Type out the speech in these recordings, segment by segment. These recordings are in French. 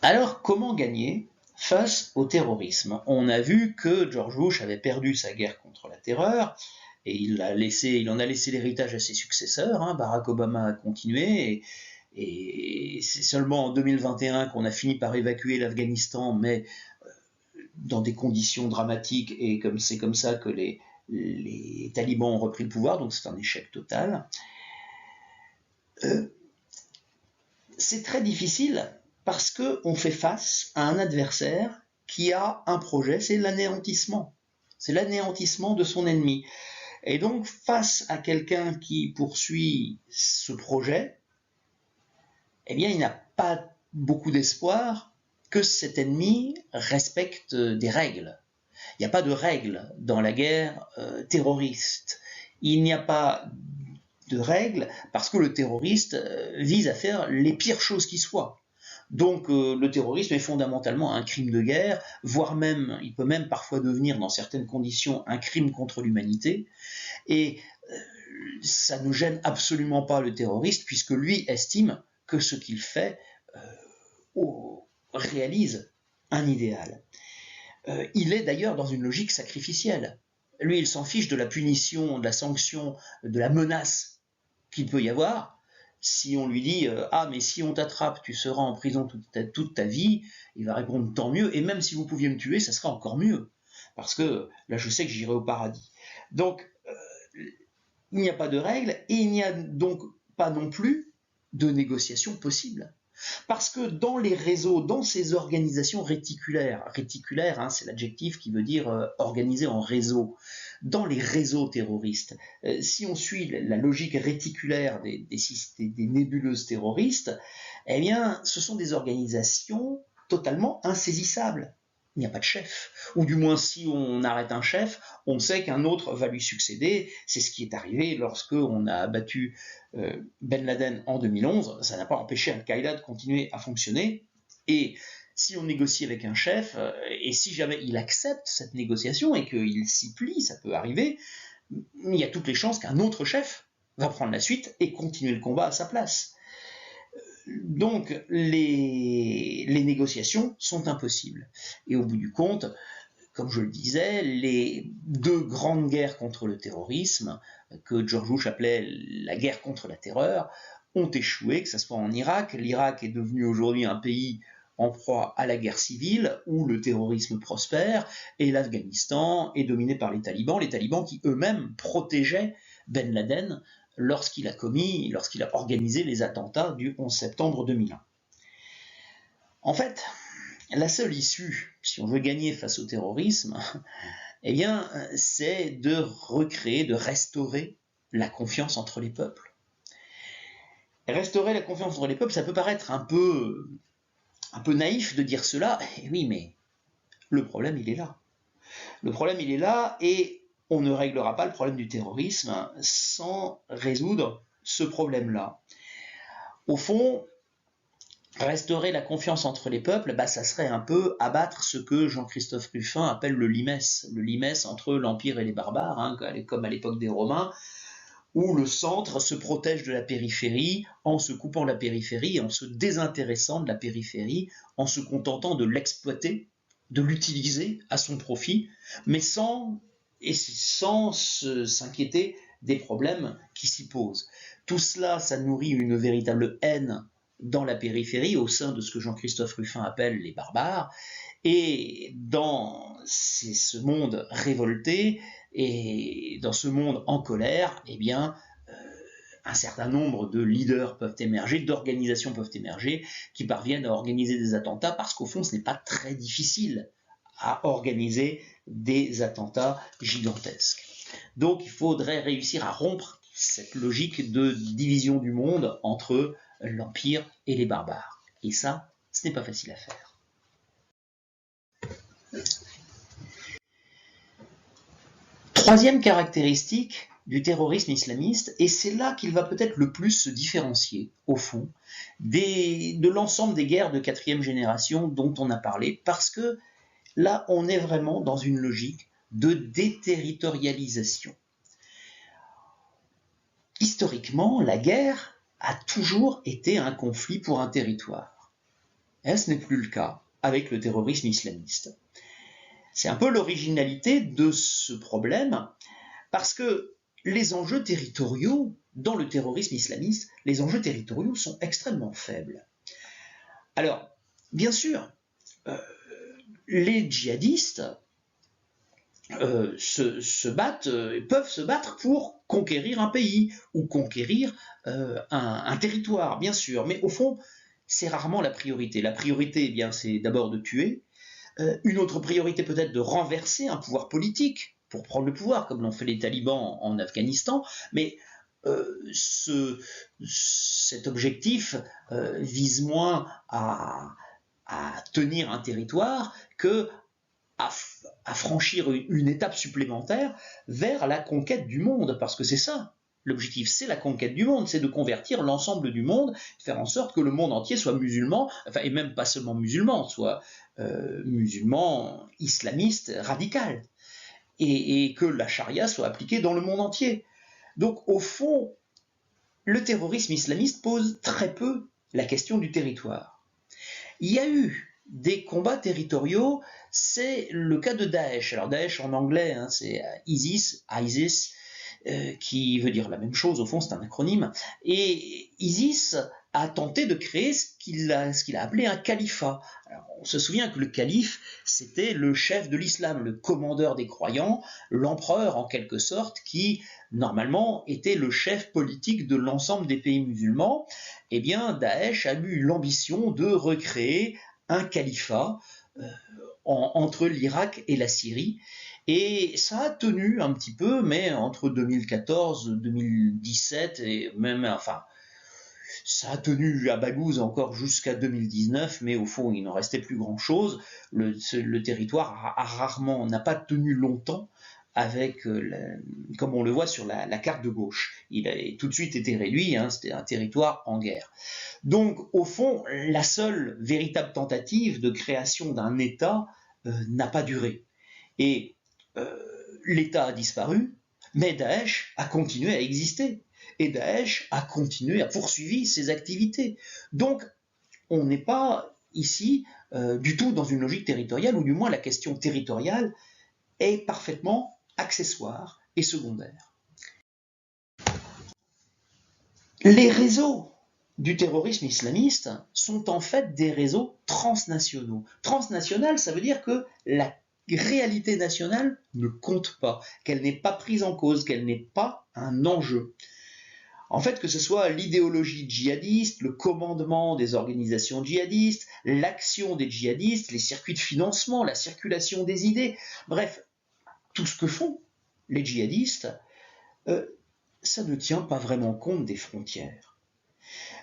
Alors, comment gagner face au terrorisme? On a vu que George Bush avait perdu sa guerre contre la terreur, et il en a laissé l'héritage à ses successeurs. Barack Obama a continué, et c'est seulement en 2021 qu'on a fini par évacuer l'Afghanistan, mais dans des conditions dramatiques, et c'est comme ça que les talibans ont repris le pouvoir, donc c'est un échec total. C'est très difficile parce qu'on fait face à un adversaire qui a un projet, c'est l'anéantissement. C'est l'anéantissement de son ennemi. Et donc, face à quelqu'un qui poursuit ce projet, eh bien, il n'a pas beaucoup d'espoir que cet ennemi respecte des règles. Il n'y a pas de règles dans la guerre terroriste. Il n'y a pas de règles parce que le terroriste vise à faire les pires choses qui soient. Donc le terrorisme est fondamentalement un crime de guerre, voire même, il peut même parfois devenir dans certaines conditions un crime contre l'humanité, et ça ne gêne absolument pas le terroriste puisque lui estime que ce qu'il fait réalise un idéal. Il est d'ailleurs dans une logique sacrificielle. Lui, il s'en fiche de la punition, de la sanction, de la menace qu'il peut y avoir. Si on lui dit « Ah, mais si on t'attrape, tu seras en prison toute ta vie », il va répondre « Tant mieux, et même si vous pouviez me tuer, ça serait encore mieux, parce que là, je sais que j'irai au paradis. » Donc, il n'y a pas de règles, et il n'y a donc pas non plus de négociation possible. Parce que dans les réseaux, dans ces organisations réticulaires, c'est l'adjectif qui veut dire organisé en réseau, dans les réseaux terroristes, si on suit la logique réticulaire des nébuleuses terroristes, eh bien, ce sont des organisations totalement insaisissables. Il n'y a pas de chef. Ou du moins, si on arrête un chef, on sait qu'un autre va lui succéder. C'est ce qui est arrivé lorsque on a abattu Ben Laden en 2011. Ça n'a pas empêché Al-Qaïda de continuer à fonctionner. Et si on négocie avec un chef, et si jamais il accepte cette négociation et qu'il s'y plie, ça peut arriver, il y a toutes les chances qu'un autre chef va prendre la suite et continuer le combat à sa place. Donc les négociations sont impossibles. Et au bout du compte, comme je le disais, les deux grandes guerres contre le terrorisme, que George Bush appelait la guerre contre la terreur, ont échoué, que ce soit en Irak. L'Irak est devenu aujourd'hui un pays en proie à la guerre civile, où le terrorisme prospère, et l'Afghanistan est dominé par les talibans qui eux-mêmes protégeaient Ben Laden lorsqu'il a organisé les attentats du 11 septembre 2001. En fait, la seule issue, si on veut gagner face au terrorisme, eh bien, c'est de recréer, de restaurer la confiance entre les peuples. Restaurer la confiance entre les peuples, ça peut paraître un peu naïf de dire cela. Et oui, mais le problème, il est là. Le problème, il est là, et on ne réglera pas le problème du terrorisme sans résoudre ce problème-là. Au fond, restaurer la confiance entre les peuples, ça serait un peu abattre ce que Jean-Christophe Ruffin appelle le limès entre l'Empire et les barbares, comme à l'époque des Romains, où le centre se protège de la périphérie en se coupant la périphérie, en se désintéressant de la périphérie, en se contentant de l'exploiter, de l'utiliser à son profit, mais sans s'inquiéter des problèmes qui s'y posent. Tout cela, ça nourrit une véritable haine dans la périphérie, au sein de ce que Jean-Christophe Ruffin appelle les barbares, et dans ce monde révolté, et dans ce monde en colère, eh bien, un certain nombre de leaders peuvent émerger, d'organisations peuvent émerger, qui parviennent à organiser des attentats, parce qu'au fond, ce n'est pas très difficile à organiser des attentats gigantesques. Donc, il faudrait réussir à rompre cette logique de division du monde entre l'Empire et les barbares. Et ça, ce n'est pas facile à faire. Troisième caractéristique du terrorisme islamiste, et c'est là qu'il va peut-être le plus se différencier, au fond, de l'ensemble des guerres de quatrième génération dont on a parlé, parce que là, on est vraiment dans une logique de déterritorialisation. Historiquement, la guerre a toujours été un conflit pour un territoire. Et ce n'est plus le cas avec le terrorisme islamiste. C'est un peu l'originalité de ce problème, parce que les enjeux territoriaux, dans le terrorisme islamiste, les enjeux territoriaux sont extrêmement faibles. Alors, bien sûr, les djihadistes peuvent se battre pour conquérir un pays ou conquérir un territoire, bien sûr, mais au fond, c'est rarement la priorité. La priorité, eh bien, c'est d'abord de tuer. Une autre priorité peut-être de renverser un pouvoir politique pour prendre le pouvoir, comme l'ont fait les talibans en Afghanistan, mais cet objectif vise moins à tenir un territoire que à franchir une étape supplémentaire vers la conquête du monde, parce que c'est ça. L'objectif, c'est la conquête du monde, c'est de convertir l'ensemble du monde, faire en sorte que le monde entier soit musulman, enfin, et même pas seulement musulman, soit musulman, islamiste, radical, et que la charia soit appliquée dans le monde entier. Donc, au fond, le terrorisme islamiste pose très peu la question du territoire. Il y a eu des combats territoriaux, c'est le cas de Daesh. Alors Daesh en anglais, hein, c'est ISIS, qui veut dire la même chose, au fond c'est un acronyme, et ISIS a tenté de créer ce qu'il a appelé un califat. Alors, on se souvient que le calife, c'était le chef de l'islam, le commandeur des croyants, l'empereur en quelque sorte, qui normalement était le chef politique de l'ensemble des pays musulmans. Eh bien, Daesh a eu l'ambition de recréer un califat entre l'Irak et la Syrie. Et ça a tenu un petit peu, mais entre 2014, 2017 et même, enfin, ça a tenu à Baghouz encore jusqu'à 2019, mais au fond, il n'en restait plus grand-chose. Le territoire n'a pas tenu longtemps avec, comme on le voit sur la carte de gauche. Il a tout de suite été réduit, hein, c'était un territoire en guerre. Donc, au fond, la seule véritable tentative de création d'un État n'a pas duré. Et l'État a disparu, mais Daesh a continué à exister. Et Daesh a continué, a poursuivi ses activités. Donc, on n'est pas ici du tout dans une logique territoriale, ou du moins la question territoriale est parfaitement accessoire et secondaire. Les réseaux du terrorisme islamiste sont en fait des réseaux transnationaux. Transnational, ça veut dire que la réalité nationale ne compte pas, qu'elle n'est pas prise en cause, qu'elle n'est pas un enjeu. En fait, que ce soit l'idéologie djihadiste, le commandement des organisations djihadistes, l'action des djihadistes, les circuits de financement, la circulation des idées, bref, tout ce que font les djihadistes, ça ne tient pas vraiment compte des frontières.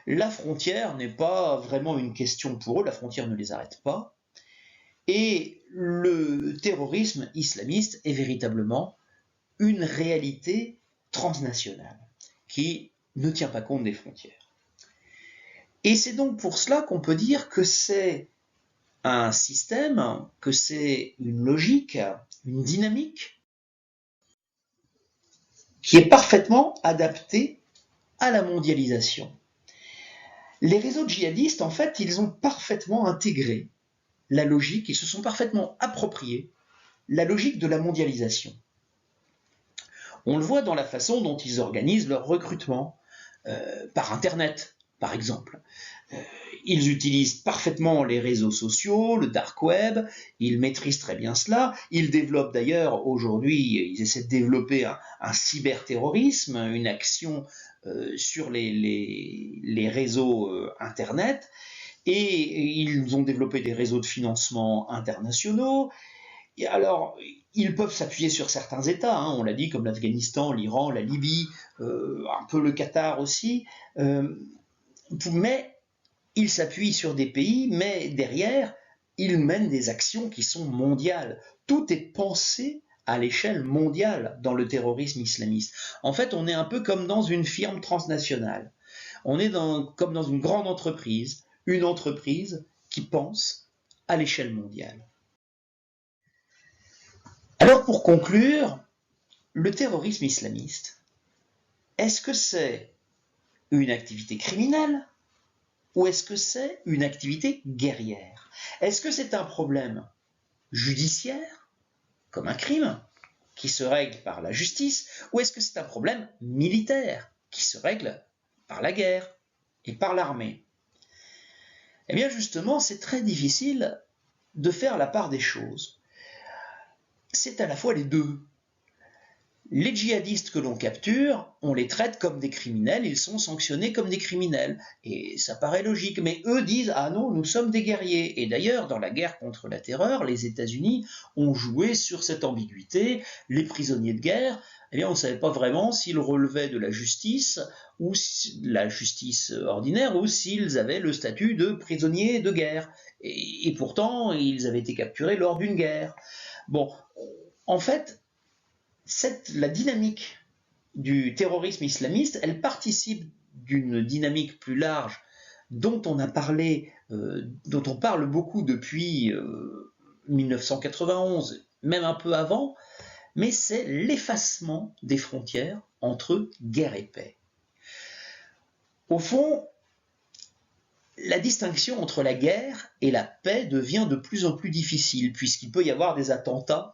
La frontière n'est pas vraiment une question pour eux, la frontière ne les arrête pas, et le terrorisme islamiste est véritablement une réalité transnationale qui ne tient pas compte des frontières. Et c'est donc pour cela qu'on peut dire que c'est un système, que c'est une logique, une dynamique qui est parfaitement adaptée à la mondialisation. Les réseaux djihadistes, en fait, ils ont parfaitement intégré la logique, ils se sont parfaitement appropriés la logique de la mondialisation. On le voit dans la façon dont ils organisent leur recrutement, par Internet, par exemple. Ils utilisent parfaitement les réseaux sociaux, le dark web, ils maîtrisent très bien cela. Ils développent d'ailleurs, aujourd'hui, ils essaient de développer un cyberterrorisme, une action sur les réseaux Internet, et ils ont développé des réseaux de financement internationaux. Et alors, ils peuvent s'appuyer sur certains États, hein, on l'a dit, comme l'Afghanistan, l'Iran, la Libye, un peu le Qatar aussi, mais ils s'appuient sur des pays, mais derrière, ils mènent des actions qui sont mondiales. Tout est pensé à l'échelle mondiale dans le terrorisme islamiste. En fait, on est un peu comme dans une firme transnationale. On est comme dans une grande entreprise, une entreprise qui pense à l'échelle mondiale. Alors pour conclure, le terrorisme islamiste, est-ce que c'est une activité criminelle ou est-ce que c'est une activité guerrière? Est-ce que c'est un problème judiciaire, comme un crime, qui se règle par la justice, ou est-ce que c'est un problème militaire, qui se règle par la guerre et par l'armée? Eh bien justement, c'est très difficile de faire la part des choses. C'est à la fois les deux. Les djihadistes que l'on capture, on les traite comme des criminels, ils sont sanctionnés comme des criminels. Et ça paraît logique, mais eux disent « Ah non, nous sommes des guerriers ». Et d'ailleurs, dans la guerre contre la terreur, les États-Unis ont joué sur cette ambiguïté. Les prisonniers de guerre, eh bien, on ne savait pas vraiment s'ils relevaient de la justice, ou la justice ordinaire, ou s'ils avaient le statut de prisonniers de guerre. Et pourtant, ils avaient été capturés lors d'une guerre. Bon, en fait, la dynamique du terrorisme islamiste, elle participe d'une dynamique plus large dont on a parlé, dont on parle beaucoup depuis 1991, même un peu avant, mais c'est l'effacement des frontières entre guerre et paix. Au fond, la distinction entre la guerre et la paix devient de plus en plus difficile, puisqu'il peut y avoir des attentats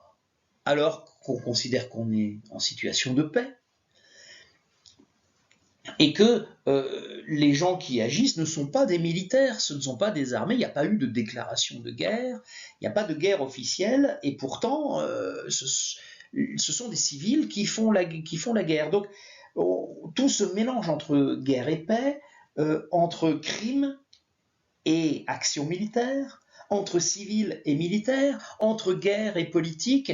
alors qu'on considère qu'on est en situation de paix, et que les gens qui agissent ne sont pas des militaires, ce ne sont pas des armées, il n'y a pas eu de déclaration de guerre, il n'y a pas de guerre officielle, et pourtant ce sont des civils qui font la guerre. Donc tout se mélange entre guerre et paix, entre crimes et actions militaires, entre civils et militaires, entre guerre et politique.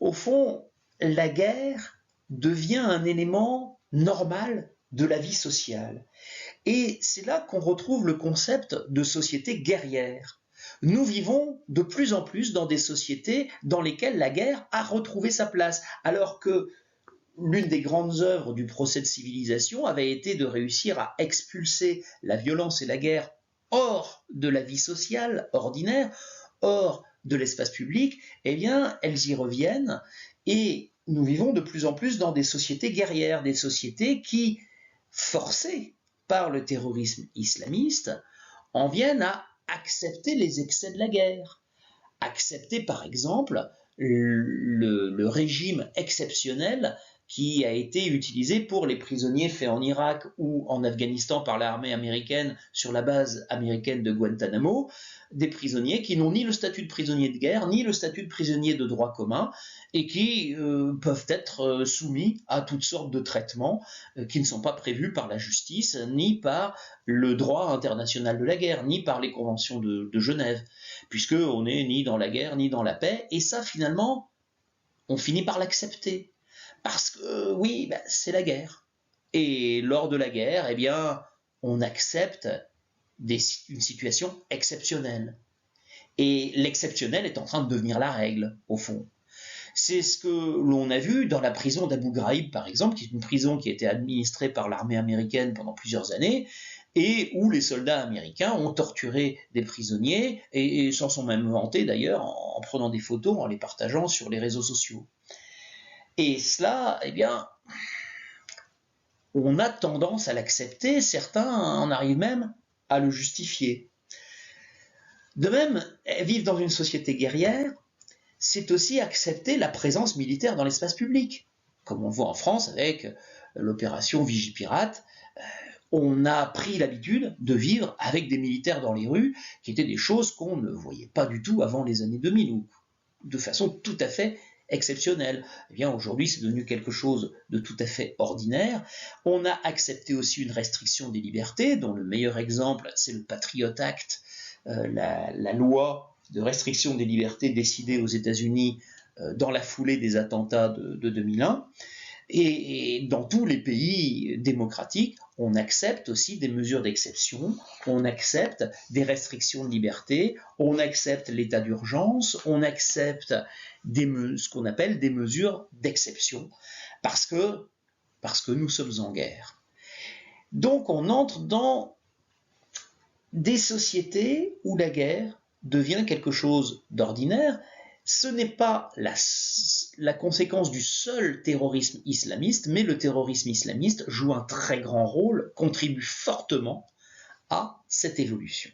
Au fond, la guerre devient un élément normal de la vie sociale. Et c'est là qu'on retrouve le concept de société guerrière. Nous vivons de plus en plus dans des sociétés dans lesquelles la guerre a retrouvé sa place, alors que l'une des grandes œuvres du procès de civilisation avait été de réussir à expulser la violence et la guerre hors de la vie sociale ordinaire, hors de l'espace public. Eh bien, elles y reviennent, et nous vivons de plus en plus dans des sociétés guerrières, des sociétés qui, forcées par le terrorisme islamiste, en viennent à accepter les excès de la guerre. Accepter par exemple le régime exceptionnel qui a été utilisé pour les prisonniers faits en Irak ou en Afghanistan par l'armée américaine sur la base américaine de Guantanamo, des prisonniers qui n'ont ni le statut de prisonnier de guerre, ni le statut de prisonnier de droit commun, et qui peuvent être soumis à toutes sortes de traitements qui ne sont pas prévus par la justice, ni par le droit international de la guerre, ni par les conventions de Genève, puisqu'on n'est ni dans la guerre, ni dans la paix, et ça finalement, on finit par l'accepter. Parce que oui, c'est la guerre. Et lors de la guerre, eh bien, on accepte une situation exceptionnelle. Et l'exceptionnel est en train de devenir la règle, au fond. C'est ce que l'on a vu dans la prison d'Abu Ghraib, par exemple, qui est une prison qui a été administrée par l'armée américaine pendant plusieurs années, et où les soldats américains ont torturé des prisonniers, et s'en sont même vantés d'ailleurs, en prenant des photos, en les partageant sur les réseaux sociaux. Et cela, eh bien, on a tendance à l'accepter, certains en arrivent même à le justifier. De même, vivre dans une société guerrière, c'est aussi accepter la présence militaire dans l'espace public. Comme on voit en France avec l'opération Vigipirate, on a pris l'habitude de vivre avec des militaires dans les rues, qui étaient des choses qu'on ne voyait pas du tout avant les années 2000, ou de façon tout à fait exceptionnelle. Eh bien, aujourd'hui, c'est devenu quelque chose de tout à fait ordinaire. On a accepté aussi une restriction des libertés, dont le meilleur exemple, c'est le Patriot Act, la loi de restriction des libertés décidée aux États-Unis dans la foulée des attentats de 2001. Et dans tous les pays démocratiques, on accepte aussi des mesures d'exception, on accepte des restrictions de liberté, on accepte l'état d'urgence, on accepte ce qu'on appelle des mesures d'exception, parce que nous sommes en guerre. Donc on entre dans des sociétés où la guerre devient quelque chose d'ordinaire. Ce n'est pas la conséquence du seul terrorisme islamiste, mais le terrorisme islamiste joue un très grand rôle, contribue fortement à cette évolution.